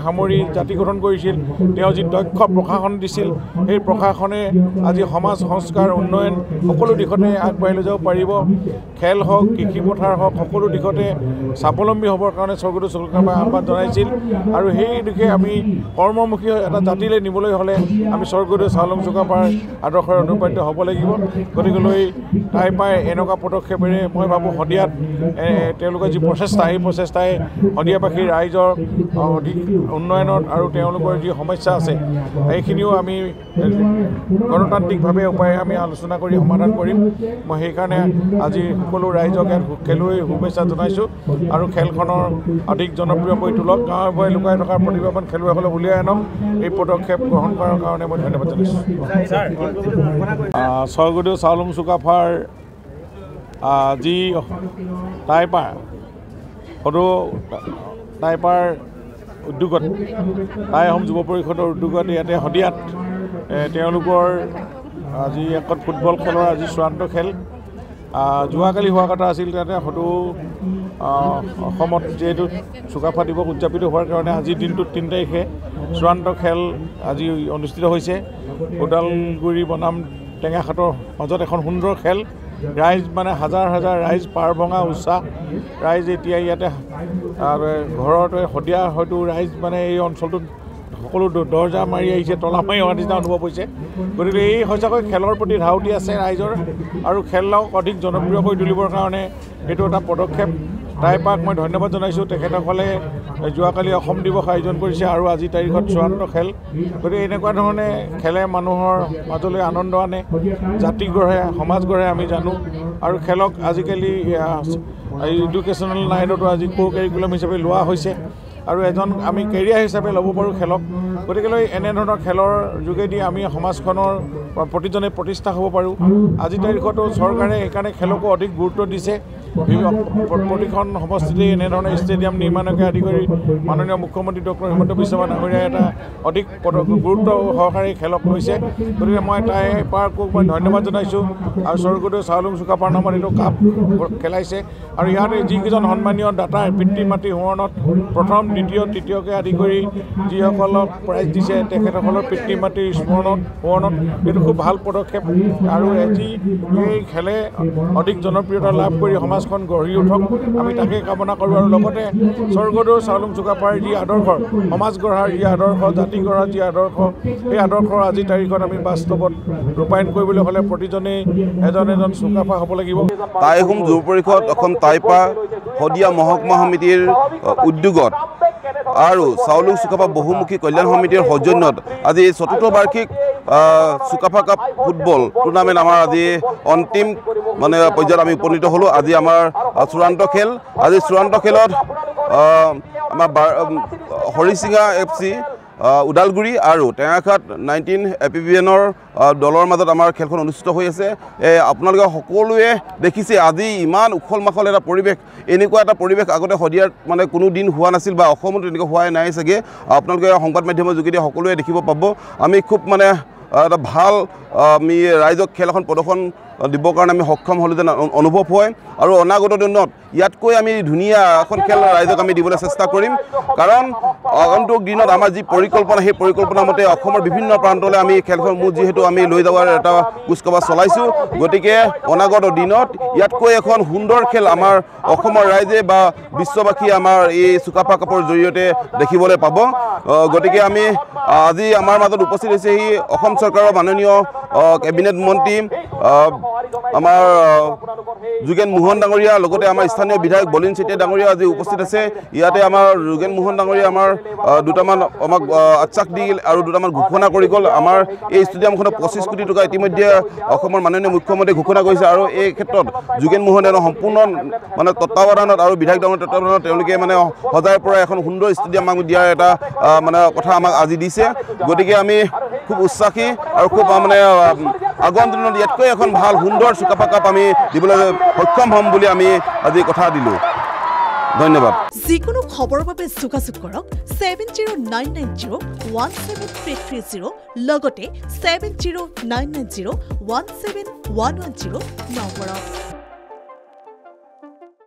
সামৰি জাতি গঠন কৰিছিল তেওঁ যি দক্ষ প্ৰশাসন দিছিল সেই প্ৰশাসনে আজি সমাজ সংস্কাৰ উন্নয়ন সকলো দিশতে আগবাঢ়ি লৈ যাব পাৰিব খেল হওক কৃষি পথাৰ হওক সকলো দিশতে স্বাৱলম্বী হ'বৰ কাৰণে স্বৰ্গদেউ চুকাফাই আহ্বান জনাইছিল আৰু সেই দিশে আমি কৰ্মমুখী এটা জাতিলৈ নিবলৈ হ'লে আমি স্বৰ্গদেউ চাওলুং চুকাফাৰ আদৰ্শৰে অনুপ্ৰাণিত হ'ব লাগিব গতিকেলৈ তাই পাই এনেকুৱা পদক্ষেপেৰে মই ভাবোঁ শদিয়াত তেওঁলোকৰ যি প্ৰচেষ্টা এই প্ৰচেষ্টাই শদিয়াবাসীৰ ৰাইজৰ অধিক উন্নয়নত আৰু তেওঁলোকৰ যি সমস্যা আছে এইখিনিও আমি গণতান্ত্ৰিকভাৱে উপায়ে আমি আলোচনা কৰি সমাধান কৰিম মই সেইকাৰণে আজি সকলো ৰাইজক খেলুৱৈ শুভেচ্ছা জনাইছোঁ আৰু খেলখনৰ অধিক জনপ্ৰিয় কৰি তোলক গাঁৱে ভূঞে লুকাই থকাৰ প্ৰতিভাৱান খেলুৱৈসকলক উলিয়াই আনক এই পদক্ষেপ গ্ৰহণ কৰাৰ কাৰণে মই ধন্যবাদ জনাইছোঁ স্বৰ্গদেউ চাওলুং চুকাফাৰ যি টাইপাৰ উদ্যোগত টাই আহোম যুৱ পৰিষদৰ উদ্যোগত ইয়াতে শদিয়াত তেওঁলোকৰ আজি একত ফুটবল খেলৰ আজি চূড়ান্ত খেল যোৱাকালি হোৱা কথা আছিল তাতে হয়তো অসমত যিহেতু চুকাফা দিৱস উদযাপিত হোৱাৰ কাৰণে আজিৰ দিনটোত 3 তাৰিখে চূড়ান্ত খেল আজি অনুষ্ঠিত হৈছে ওদালগুৰি বনাম টেঙাখাটৰ মাজত এখন সুন্দৰ খেল ৰাইজ মানে হাজাৰ হাজাৰ ৰাইজ পাৰ ভঙা উৎসাহ ৰাইজ এতিয়া ইয়াতে ঘৰতে শদিয়া হয়তো ৰাইজ মানে এই অঞ্চলটোত সকলো দৰ্জা মাৰি আহিছে তলা মাৰি অহা নিচিনা অনুভৱ হৈছে গতিকে এই সঁচাকৈ খেলৰ প্ৰতি ধাউতি আছে ৰাইজৰ আৰু খেলক অধিক জনপ্ৰিয় কৰি তুলিবৰ কাৰণে এইটো এটা পদক্ষেপ টাইপাক মই ধন্যবাদ জনাইছোঁ তেখেতসকলে যোৱাকালি অসম দিৱস আয়োজন কৰিছে আৰু আজি তাৰিখত চূড়ান্ত খেল গতিকে এনেকুৱা ধৰণে খেলে মানুহৰ মাজলৈ আনন্দ আনে জাতি গঢ়ে সমাজ গঢ়ে আমি জানো আৰু খেলক আজিকালি এডুকেশ্যনেল লাইনতো আজি কাৰিকুলাম হিচাপে লোৱা হৈছে আৰু এজন আমি কেৰিয়াৰ হিচাপে ল'ব পাৰোঁ খেলক গতিকেলৈ এনেধৰণৰ খেলৰ যোগেদি আমি সমাজখনৰ প্ৰতিজনে প্ৰতিষ্ঠা হ'ব পাৰোঁ আজি তাৰিখতো চৰকাৰে সেইকাৰণে খেলকো অধিক গুৰুত্ব দিছে প্ৰতিখন সমষ্টিতে এনেধৰণে ষ্টেডিয়াম নিৰ্মাণকে আদি কৰি মাননীয় মুখ্যমন্ত্ৰী ডক্টৰ হিমন্ত বিশ্ব শৰ্মা ডাঙৰীয়াই এটা অধিক গুৰুত্ব সহকাৰে খেলক লৈছে গতিকে মই টাইপাৰক মই ধন্যবাদ জনাইছোঁ আৰু স্বৰ্গদেউ চাওলুং চুকাফাৰ নামত এইটো কাপ খেলাইছে আৰু ইয়াতে যিকেইজন সন্মানীয় দাতাই পিতৃ মাতৃ সোঁৱৰণত প্ৰথম দ্বিতীয় তৃতীয়কে আদি কৰি যিসকলক প্ৰাইজ দিছে তেখেতসকলৰ পিতৃ মাতৃৰ সোঁৱৰণত এইটো খুব ভাল পদক্ষেপ আৰু আজি এই খেলে অধিক জনপ্ৰিয়তা লাভ কৰি সমাজখন গঢ়ি উঠক আমি তাকে কামনা কৰোঁ আৰু লগতে স্বৰ্গদেউ চাওলুং চুকাফাৰ যি আদৰ্শ সমাজ গঢ়াৰ যি আদৰ্শ জাতি গঢ়াৰ যি আদৰ্শ সেই আদৰ্শৰ আজিৰ তাৰিখত আমি বাস্তৱত ৰূপায়ণ কৰিবলৈ হ'লে প্ৰতিজনেই এজন এজন চুকাফা হ'ব লাগিব টাই আহোম যুৱ পৰিষদ অসম টাইপা শদিয়া মহকুমা সমিতিৰ উদ্যোগত আৰু চাওলুং চুকাফা বহুমুখী কল্যাণ সমিতিৰ সৌজন্যত আজি ৪ৰ্থ বাৰ্ষিক চুকাফা কাপ ফুটবল টুৰ্ণামেণ্ট আমাৰ আজি অন্তিম মানে পৰ্যায়ত আমি উপনীত হ'লোঁ আজি আমাৰ চূড়ান্ত খেল আজি চূড়ান্ত খেলত আমাৰ হৰিচিঙা FC ওদালগুৰি আৰু টেঙাখাট 19 APBNৰ দলৰ মাজত আমাৰ খেলখন অনুষ্ঠিত হৈ আছে আপোনালোকে সকলোৱে দেখিছে আজি ইমান উখল মাখল এটা পৰিৱেশ এনেকুৱা এটা পৰিৱেশ আগতে শদিয়াত মানে কোনো দিন হোৱা নাছিল বা অসমত এনেকুৱা হোৱাই নাই চাগে আপোনালোকে সংবাদ মাধ্যমৰ যোগেদি সকলোৱে দেখিব পাব আমি খুব মানে এটা ভাল আমি ৰাইজক খেল এখন প্ৰদৰ্শন দিবৰ কাৰণে আমি সক্ষম হ'লোঁ যেন অনুভৱ হয় আৰু অনাগত দিনত ইয়াতকৈ আমি ধুনীয়া এখন খেল ৰাইজক আমি দিবলৈ চেষ্টা কৰিম কাৰণ আগন্তুক দিনত আমাৰ যি পৰিকল্পনা সেই পৰিকল্পনা মতে অসমৰ বিভিন্ন প্ৰান্তলৈ আমি খেলখন যিহেতু আমি লৈ যাবৰ এটা কুচকাৱাজ চলাইছোঁ গতিকে অনাগত দিনত ইয়াতকৈ এখন সুন্দৰ খেল আমাৰ অসমৰ ৰাইজে বা বিশ্ববাসী আমাৰ এই চুকাফা কাপৰ জৰিয়তে দেখিবলৈ পাব গতিকে আমি আজি আমাৰ মাজত উপস্থিত হৈছে সেই অসম চৰকাৰৰ মাননীয় কেবিনেট মন্ত্ৰী আমাৰ যোগেন মোহন ডাঙৰীয়া লগতে আমাৰ স্থানীয় বিধায়ক বলিন চেতিয়া ডাঙৰীয়া আজি উপস্থিত আছে ইয়াতে আমাৰ যোগেন মোহন ডাঙৰীয়া আমাৰ দুটামান আমাক আশ্বাস দি আৰু দুটামান ঘোষণা কৰি গ'ল আমাৰ এই ষ্টেডিয়ামখনত 25 কোটি টকা ইতিমধ্যে অসমৰ মাননীয় মুখ্যমন্ত্ৰীয়ে ঘোষণা কৰিছে আৰু এই ক্ষেত্ৰত যোগেন মোহনে সম্পূৰ্ণ মানে তত্বাৱধানত আৰু বিধায়ক ডাঙৰীয়া তত্বাৱধানত তেওঁলোকে মানে সজাই পৰা এখন সুন্দৰ ষ্টেডিয়াম আমাক দিয়াৰ এটা মানে কথা আমাক আজি দিছে গতিকে আমি খুব উৎসাহী আৰু খুব মানে আগন্তুক দিনত ইয়াতকৈ এখন ভাল সুন্দৰ চুকাফা কাপ আমি দিবলৈ সক্ষম হ'ম বুলি আমি আজি কথা দিলোঁ ধন্যবাদ। যিকোনো খবৰৰ বাবে যোগাযোগ কৰক 7099017330 লগতে 7099017110 নম্বৰত।